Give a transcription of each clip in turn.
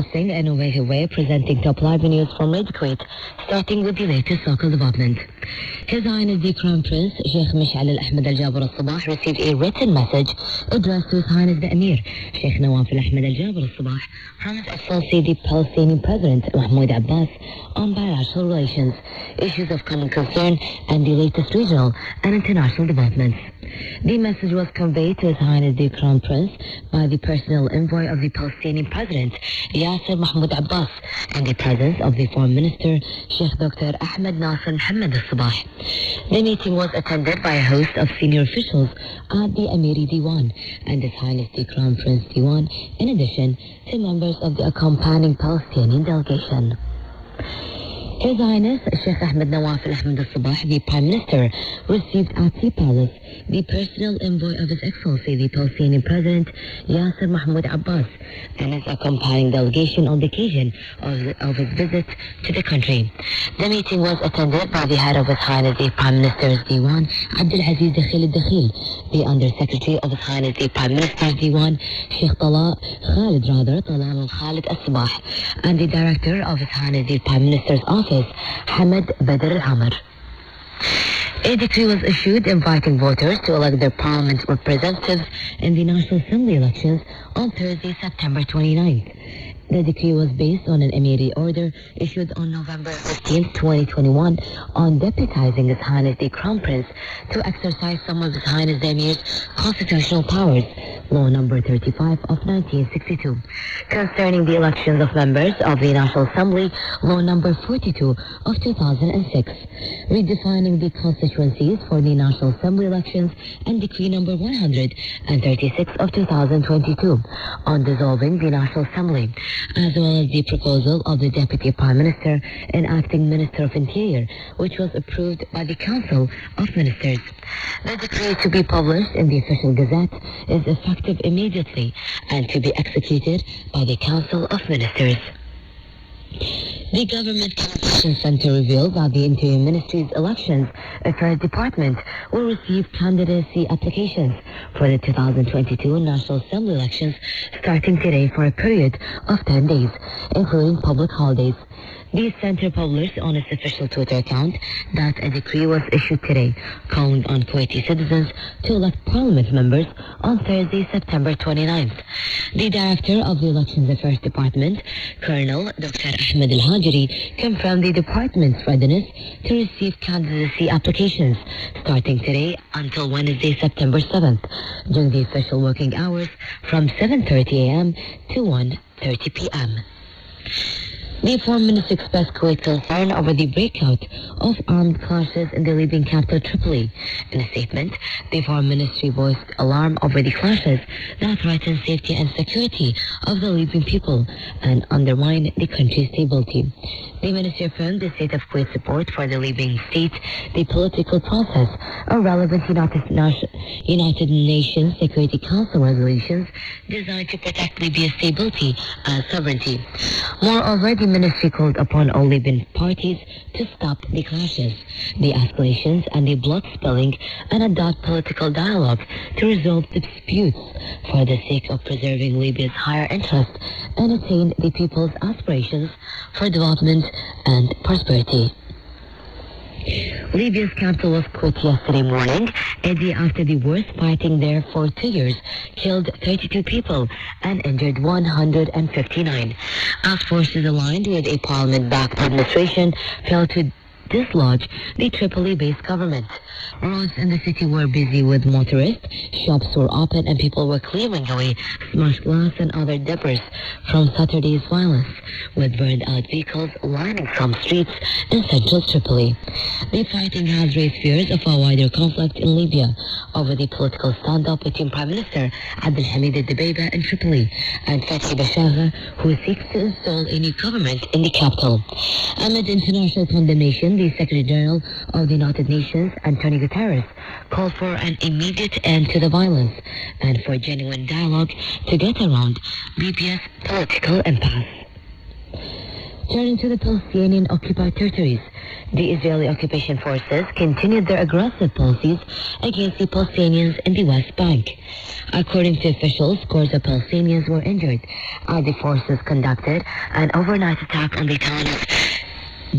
broadcasting an innovative way presenting top live news from Radio Kuwait, starting with the latest local development. His Highness the Crown Prince Sheikh Mish'al Al-Ahmed Al-Jaber Al-Sabah received a written message addressed to His Highness the Emir Sheikh Nawaf Al-Ahmed Al-Jaber Al-Sabah from His Excellency the Palestinian President Mahmoud Abbas on bilateral relations, issues of common concern, and the latest regional and international developments. The message was conveyed to His Highness the Crown Prince by the personal envoy of the Palestinian President Yasser Mahmoud Abbas in the presence of the Foreign Minister Sheikh Dr. Ahmed Nasser Mohammed Al-Sabah. The meeting was attended by a host of senior officials at the Emiri Diwan and His Highness the Crown Prince Diwan, in addition to members of the accompanying Palestinian delegation. His Highness Sheikh Ahmed Nawaf Al-Ahmed Al-Sabah, the Prime Minister, received at the palace the personal envoy of His Excellency the Palestinian President Yasser Mahmoud Abbas and his accompanying delegation on the occasion of his visit to the country. The meeting was attended by the head of His Highness the Prime Minister's Diwan, Abdul Aziz Dakhil Al-Dakhil, the Under Secretary of His Highness the Prime Minister's Diwan, Sheikh Talal Al-Khalid Al-Sabah, and the Director of His Highness the Prime Minister's Office, Hamad Badr Al-Hamar. A decree was issued inviting voters to elect their parliament representatives in the National Assembly elections on Thursday, September 29th. The decree was based on an Emiri order issued on November 15, 2021, on deputizing His Highness the Crown Prince to exercise some of His Highness the Emir's constitutional powers, Law Number 35 of 1962, concerning the elections of members of the National Assembly, Law Number 42 of 2006, redefining the constituencies for the National Assembly elections, and Decree Number 136 of 2022 on dissolving the National Assembly, as well as the proposal of the Deputy Prime Minister and Acting Minister of Interior, which was approved by the Council of Ministers. The decree, to be published in the Official Gazette, is effective immediately and to be executed by the Council of Ministers. The Government Communication Center revealed that the Interior Ministry's Elections Affairs Department will receive candidacy applications for the 2022 National Assembly elections starting today for a period of 10 days, including public holidays. The center published on its official Twitter account that a decree was issued today, calling on Kuwaiti citizens to elect parliament members on Thursday, September 29th. The director of the Elections Affairs Department, Colonel Dr. Ahmed Al-Hajri, confirmed the department's readiness to receive candidacy applications starting today until Wednesday, September 7th, during the official working hours from 7:30 a.m. to 1:30 p.m. The Foreign Minister expressed Kuwait's concern over the breakout of armed clashes in the Libyan capital Tripoli. In a statement, the Foreign Ministry voiced alarm over the clashes that threaten safety and security of the Libyan people and undermine the country's stability. The ministry affirmed the state of Kuwait's support for the Libyan state, the political process, or relevant United Nations Security Council resolutions designed to protect Libya's stability and sovereignty. Moreover, the ministry called upon all Libyan parties to stop the clashes, the escalations, and the blood spilling, and adopt political dialogue to resolve disputes for the sake of preserving Libya's higher interest and attain the people's aspirations for development and prosperity. Libya's capital was quit yesterday morning, a day after the worst fighting there for 2 years killed 32 people and injured 159, as forces aligned with a parliament-backed administration failed to dislodge the Tripoli-based government. Roads in the city were busy with motorists, shops were open, and people were clearing away smashed glass and other debris from Saturday's violence, with burned-out vehicles lining some streets in central Tripoli. The fighting has raised fears of a wider conflict in Libya over the political standoff between Prime Minister Abdelhamid Dbeibeh in Tripoli and Fathi Bashagha, who seeks to install a new government in the capital. Amid international condemnation, the Secretary General of the United Nations, Antonio Guterres, called for an immediate end to the violence and for genuine dialogue to get around Libya's political impasse. Turning to the Palestinian occupied territories, The Israeli occupation forces continued their aggressive policies against the Palestinians in the West Bank. According to officials, scores of Palestinians were injured as the forces conducted an overnight attack on the town of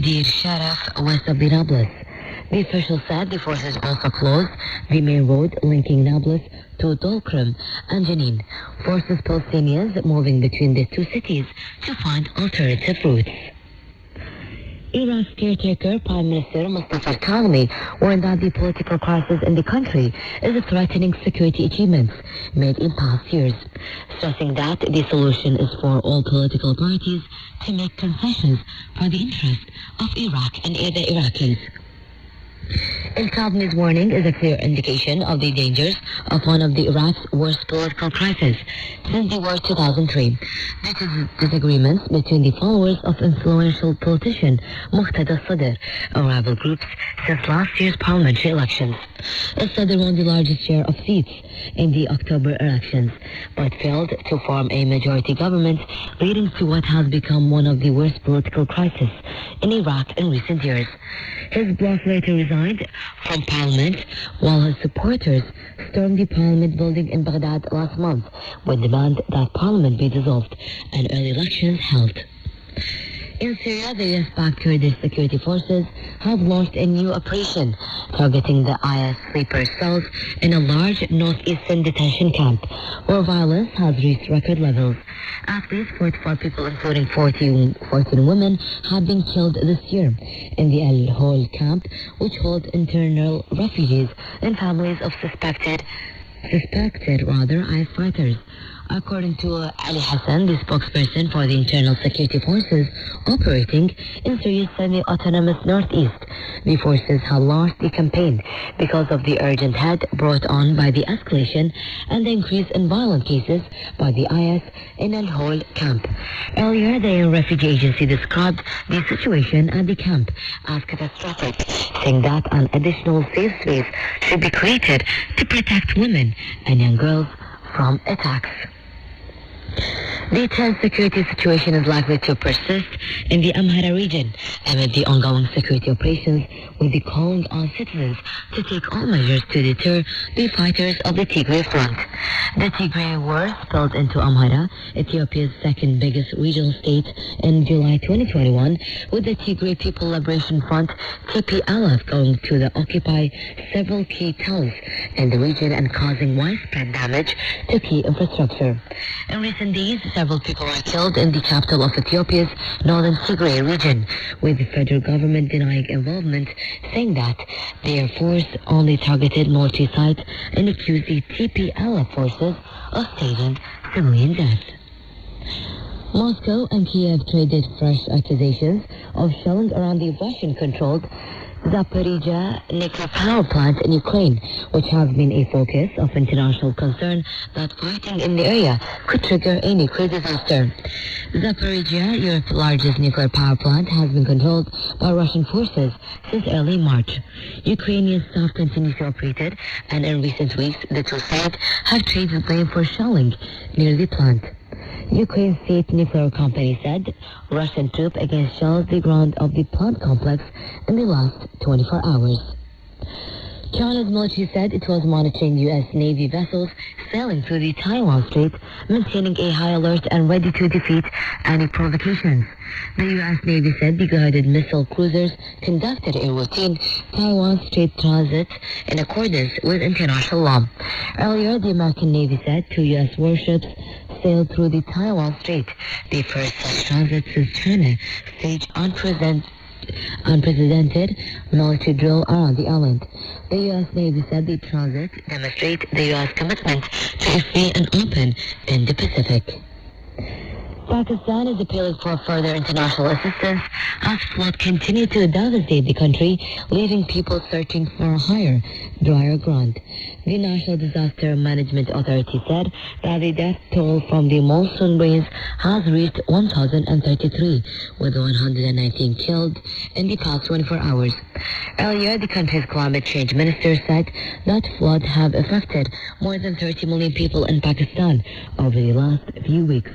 Dir Sharaf west of the Nablus. The officials said the forces also closed the main road linking Nablus to Dolkrim and Jenin, forces Palestinians moving between the two cities to find alternative routes. Iran's caretaker Prime Minister Mustafa Al-Kadhimi warned that the political crisis in the country is threatening security achievements made in past years, stressing that the solution is for all political parties to make concessions for the interest of Iraq and the Iraqis. Al-Kadhimi's warning is a clear indication of the dangers of one of Iraq's worst political crises since the war 2003, due to disagreements between the followers of influential politician Muqtada Sadr and rival groups since last year's parliamentary elections. Sadr won the largest share of seats in the October elections, but failed to form a majority government, leading to what has become one of the worst political crises in Iraq in recent years. His bloc later resigned from parliament, while his supporters stormed the parliament building in Baghdad last month with demand that parliament be dissolved and early elections held. In Syria, the US-backed Kurdish security forces have launched a new operation targeting the IS sleeper cells in a large northeastern detention camp where violence has reached record levels. At least 44 people, including 14 women, have been killed this year in the El Hol camp, which holds internal refugees and families of suspected IS fighters. According to Ali Hassan, the spokesperson for the internal security forces operating in Syria's semi-autonomous northeast, the forces have launched the campaign because of the urgent hit brought on by the escalation and the increase in violent cases by the IS in Al Hol camp. Earlier, the UN Refugee Agency described the situation at the camp as catastrophic, saying that an additional safe space should be created to protect women and young girls from attacks. The tense security situation is likely to persist in the Amhara region amid the ongoing security operations, with the calling on citizens to take all measures to deter the fighters of the Tigray front. The Tigray war spilled into Amhara, Ethiopia's second biggest regional state, in July 2021, with the Tigray People Liberation Front (TPLF) going to occupy several key towns in the region and causing widespread damage to key infrastructure. In recent days, several people were killed in the capital of Ethiopia's northern Tigray region, with the federal government denying involvement, saying that their force only targeted military sites and accused the TPLF forces of staging civilian deaths. Moscow and Kiev traded fresh accusations of shelling around the Russian-controlled Zaporizhzhia nuclear power plant in Ukraine, which has been a focus of international concern that fighting in the area could trigger a nuclear disaster. Zaporizhzhia, Europe's largest nuclear power plant, has been controlled by Russian forces since early March. Ukrainian staff continues to operate it, and in recent weeks, the two sides have traded blame for shelling near the plant. Ukraine's state nuclear company said Russian troops against shells the ground of the plant complex in the last 24 hours. China's military said it was monitoring U.S. Navy vessels sailing through the Taiwan Strait, maintaining a high alert and ready to defeat any provocations. The U.S. Navy said the guided missile cruisers conducted a routine Taiwan Strait transit in accordance with international law. Earlier, the American Navy said 2 U.S. warships sailed through the Taiwan Strait, the first such transit since China staged unprecedented military drill around the island. The U.S. Navy said the transit demonstrates the U.S. commitment to a free and open Indo-Pacific. Pakistan is appealing for further international assistance as floods continue to devastate the country, leaving people searching for a higher, drier ground. The National Disaster Management Authority said that the death toll from the monsoon rains has reached 1,033, with 119 killed in the past 24 hours. Earlier, the country's climate change minister said that floods have affected more than 30 million people in Pakistan over the last few weeks,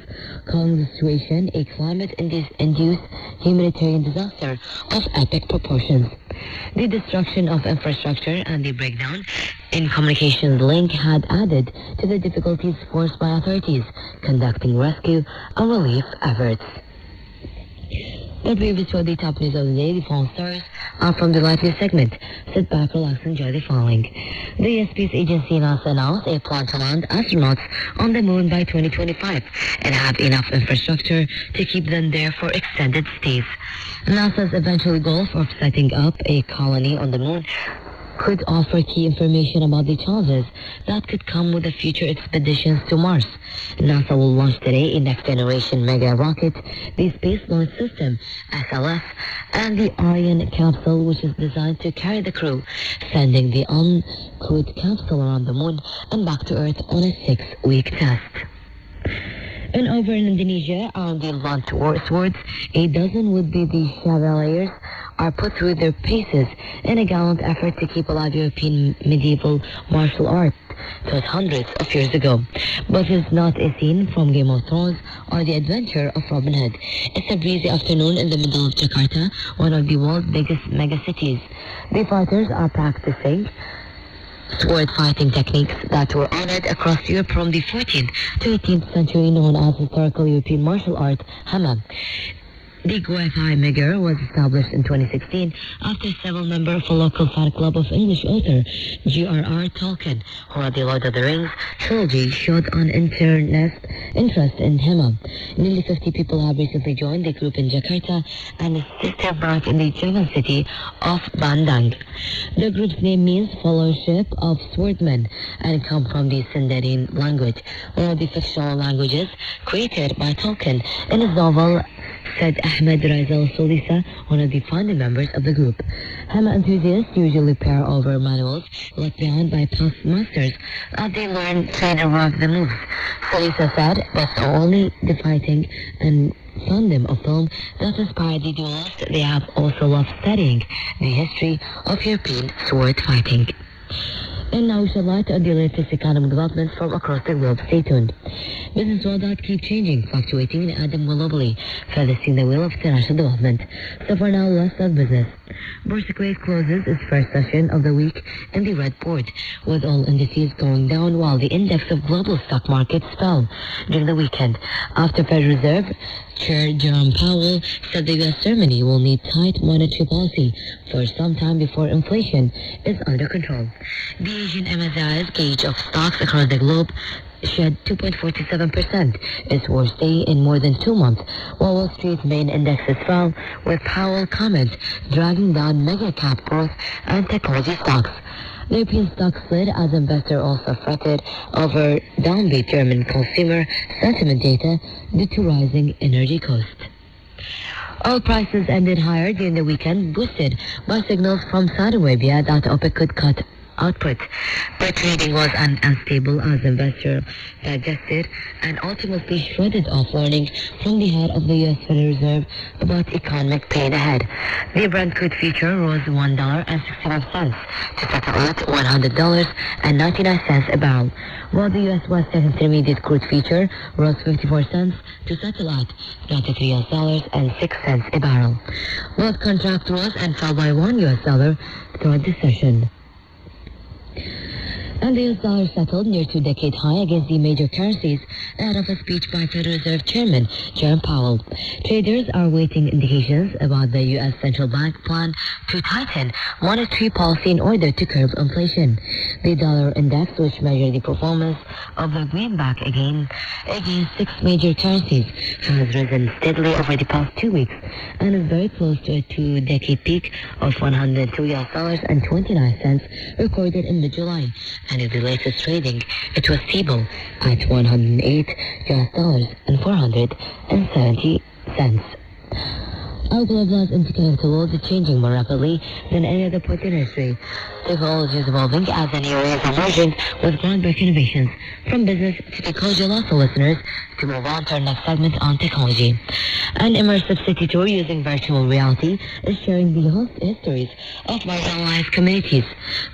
calling the situation a climate-induced humanitarian disaster of epic proportions. The destruction of infrastructure and the breakdown in communications link had added to the difficulties forced by authorities conducting rescue and relief efforts. But we saw the top news of the day. The phone stars are from the live news segment. Sit back, relax, and enjoy the following. The US Space Agency NASA announced a plan to land astronauts on the moon by 2025 and have enough infrastructure to keep them there for extended stays. NASA's eventual goal for setting up a colony on the moon could offer key information about the challenges that could come with the future expeditions to Mars. NASA will launch today a next-generation mega rocket, the Space Launch System, SLS, and the Ariane capsule, which is designed to carry the crew, sending the uncrewed capsule around the moon and back to Earth on a 6-week test. And over in Indonesia, on the launch swords, a dozen would-be the chevaliers are put through their paces in a gallant effort to keep alive European medieval martial art taught hundreds of years ago. But it's not a scene from Game of Thrones or the adventure of Robin Hood. It's a breezy afternoon in the middle of Jakarta, one of the world's biggest megacities. The fighters are practicing sword fighting techniques that were honored across Europe from the 14th to 18th century, known as historical European martial art, Hama. The Muay Thai Migger was established in 2016 after several members of a local fan club of English author J.R.R. Tolkien, who had the Lord of the Rings trilogy, showed an interest in Hema. Nearly 50 people have recently joined the group in Jakarta and its sister branch in the German city of Bandung. The group's name means Fellowship of Swordsmen and comes from the Sindarin language, one of the fictional languages created by Tolkien in his novel, said Ahmed Razel Solisa, one of the founding members of the group. Hama enthusiasts usually pair over manuals left behind by past masters as they learn to work the moves. Solisa said that's only the fighting and fandom of film that inspired the duelists. They have also loved studying the history of European sword fighting. And now we shall light on the latest economic developments from across the globe. Stay tuned. Business world that keep changing, fluctuating, and adding globally, further spinning the wheel of international development. So for now, let's start business. Boursa Kuwait closes its first session of the week in the red board, with all indices going down while the index of global stock markets fell during the weekend after Federal Reserve Chair Jerome Powell said the U.S. Germany will need tight monetary policy for some time before inflation is under control. The Asian MSCI's gauge of stocks across the globe shed 2.47%, its worst day in more than 2 months, while Wall Street's main indexes fell, with Powell comments dragging down mega-cap growth and technology stocks. The European stock slid as investors also fretted over downbeat German consumer sentiment data due to rising energy costs. Oil prices ended higher during the weekend, boosted by signals from Saudi Arabia that OPEC could cut output, but trading was unstable as investors digested and ultimately shredded off warnings from the head of the U.S. Federal Reserve about economic pain ahead. The Brent crude future rose $1.65 to settle at $100.99 a barrel, while the U.S. West Texas Intermediate crude future rose 54 cents to settle at $93.06 a barrel. World contract rose and fell by $1 throughout the session. And the US dollar settled near 2-decade high against the major currencies ahead of a speech by Federal Reserve Chairman Jerome Powell. Traders are waiting indications about the U.S. Central Bank plan to tighten monetary policy in order to curb inflation. The dollar index, which measures the performance of the greenback against 6 major currencies, has risen steadily over the past 2 weeks and is very close to a 2-decade peak of $102.29 recorded in mid-July. And in the latest trading, it was stable at $108.470. Our globalized interconnected world is changing more rapidly than any other point in history. Technology is evolving as an area is emerging with groundbreaking innovations. From business to technology, also listeners, to move on to our next segment on technology. An immersive city tour using virtual reality is sharing the histories of marginalized communities.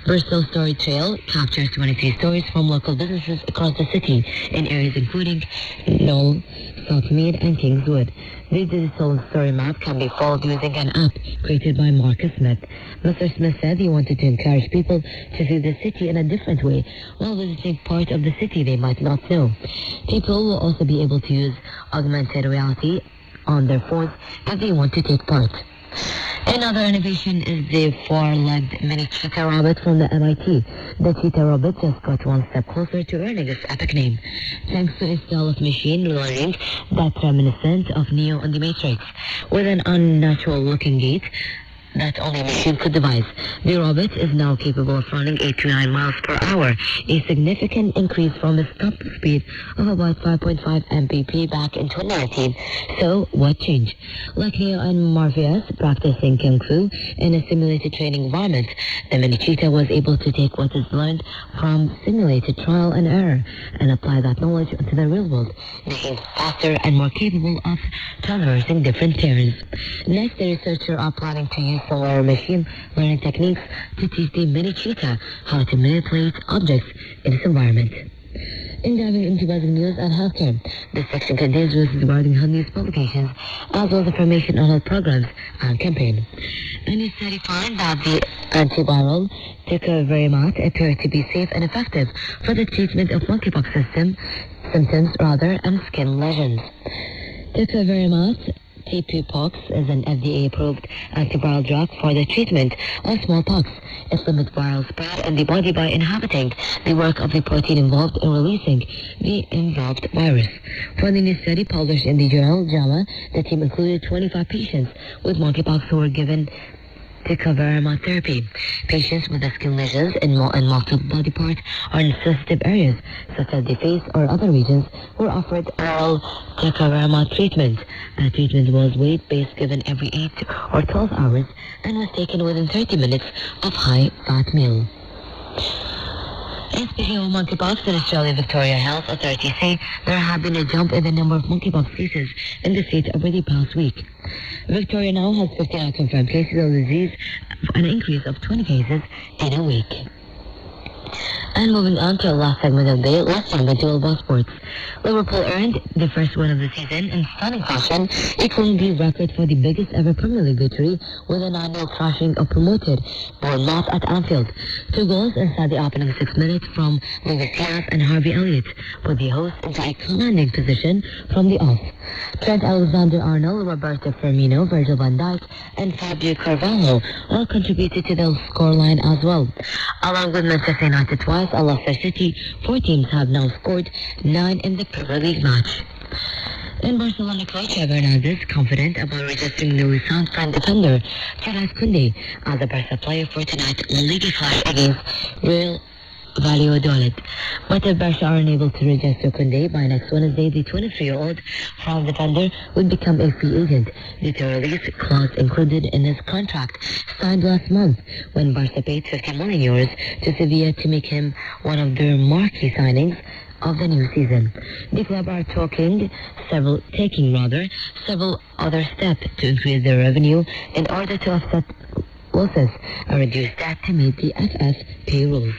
Bristol Story Trail captures 23 stories from local businesses across the city in areas including Knoll, Saltmead, and Kingswood. The digital story map can be followed using an app created by Marcus Smith. Mr. Smith said he wanted to encourage people to see the city in a different way while visiting part of the city they might not know. People will also be able to use augmented reality on their phones if they want to take part. Another innovation is the four-legged mini cheetah rabbit from the MIT. The cheetah rabbit just got one step closer to earning its epic name, thanks to a style of machine learning that's reminiscent of Neo in the Matrix. With an unnatural-looking gait that only a machine could devise, the rabbit is now capable of running 8 to 9 miles per hour, a significant increase from its top speed of about 5.5 mph back in 2019. So, what changed? Like Neo and Morpheus practicing Kung Fu in a simulated training environment, the mini cheetah was able to take what is learned from simulated trial and error and apply that knowledge into the real world, making it faster and more capable of traversing different terrains. Next, the researchers are planning to use similar machine learning techniques to teach the mini cheetah how to manipulate objects in its environment. In diving into basic news and healthcare, this section contains news regarding health news publications as well as information on health programs and campaigns. A new study found that the antiviral tocilizumab appeared to be safe and effective for the treatment of monkeypox symptoms and skin lesions. Tocilizumab TPPox is an FDA-approved antiviral drug for the treatment of smallpox. It limits viral spread in the body by inhibiting the work of the protein involved in releasing the involved virus. For the new study published in the journal JAMA, the team included 25 patients with monkeypox who were given tocilizumab therapy. Patients with skin lesions in multiple body parts or in sensitive areas, such as the face or other regions, were offered oral tocilizumab treatment. The treatment was weight-based, given every 8 or 12 hours, and was taken within 30 minutes of high-fat meal. And speaking of monkeypox, the Australian Victoria Health Authority say there have been a jump in the number of monkeypox cases in the state over the past week. Victoria now has 59 confirmed cases of the disease, an increase of 20 cases in a week. And moving on to our last segment of the day, let's talk about Global Sports. Liverpool earned the first win of the season in stunning fashion, equaling the record for the biggest ever Premier League victory with a 9-0 thrashing of promoted Bournemouth at Anfield. 2 goals inside the opening 6 minutes from Luis Diaz and Harvey Elliott put the hosts into a commanding position from the off. Trent Alexander-Arnold, Roberto Firmino, Virgil van Dijk, and Fabio Carvalho all contributed to the scoreline as well. Along with Manchester United twice and Leicester City, 4 teams have now scored 9 in the Premier League match. In Barcelona coach Xavi Hernandez confident about registering the recent French defender Jules Koundé as the Barca player for tonight's La Liga clash against Real Valladolid. But if Barca are unable to register Koundé by next Wednesday, the 23-year-old France defender would become a free agent due to a release clause included in his contract signed last month when Barca paid €50 million to Sevilla to make him one of their marquee signings of the new season. The club are taking several other steps to increase their revenue in order to offset losses and reduce debt to meet the FFP rules.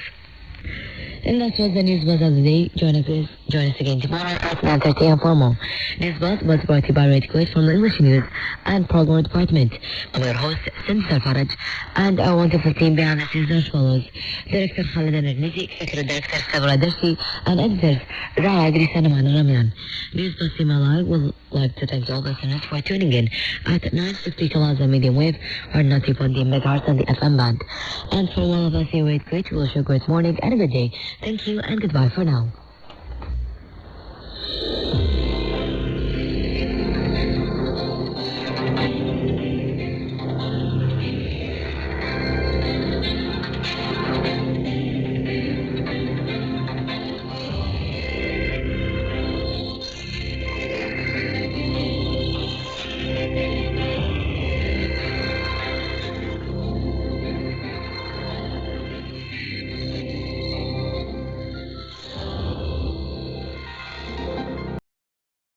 And that was the News Buzz of the day. Join us again tomorrow at 9:30 a.m. for more. News Buzz was brought to you by Radio Kuwait from the English News and Program Department. I'm your host, Simsar Faraj, and our wonderful team behind the scenes as follows. Director Khalid Al-Niji, Executive Director Sabra Darsi, and Editors Raha Idris and Aman Ramian. News Buzz team alive would like to thank all listeners for tuning in at 960 kilohertz medium wave or 90.8 megahertz on the FM band. And for all of us here at Kuwait, we wish you a great morning and a good day. Thank you and goodbye for now.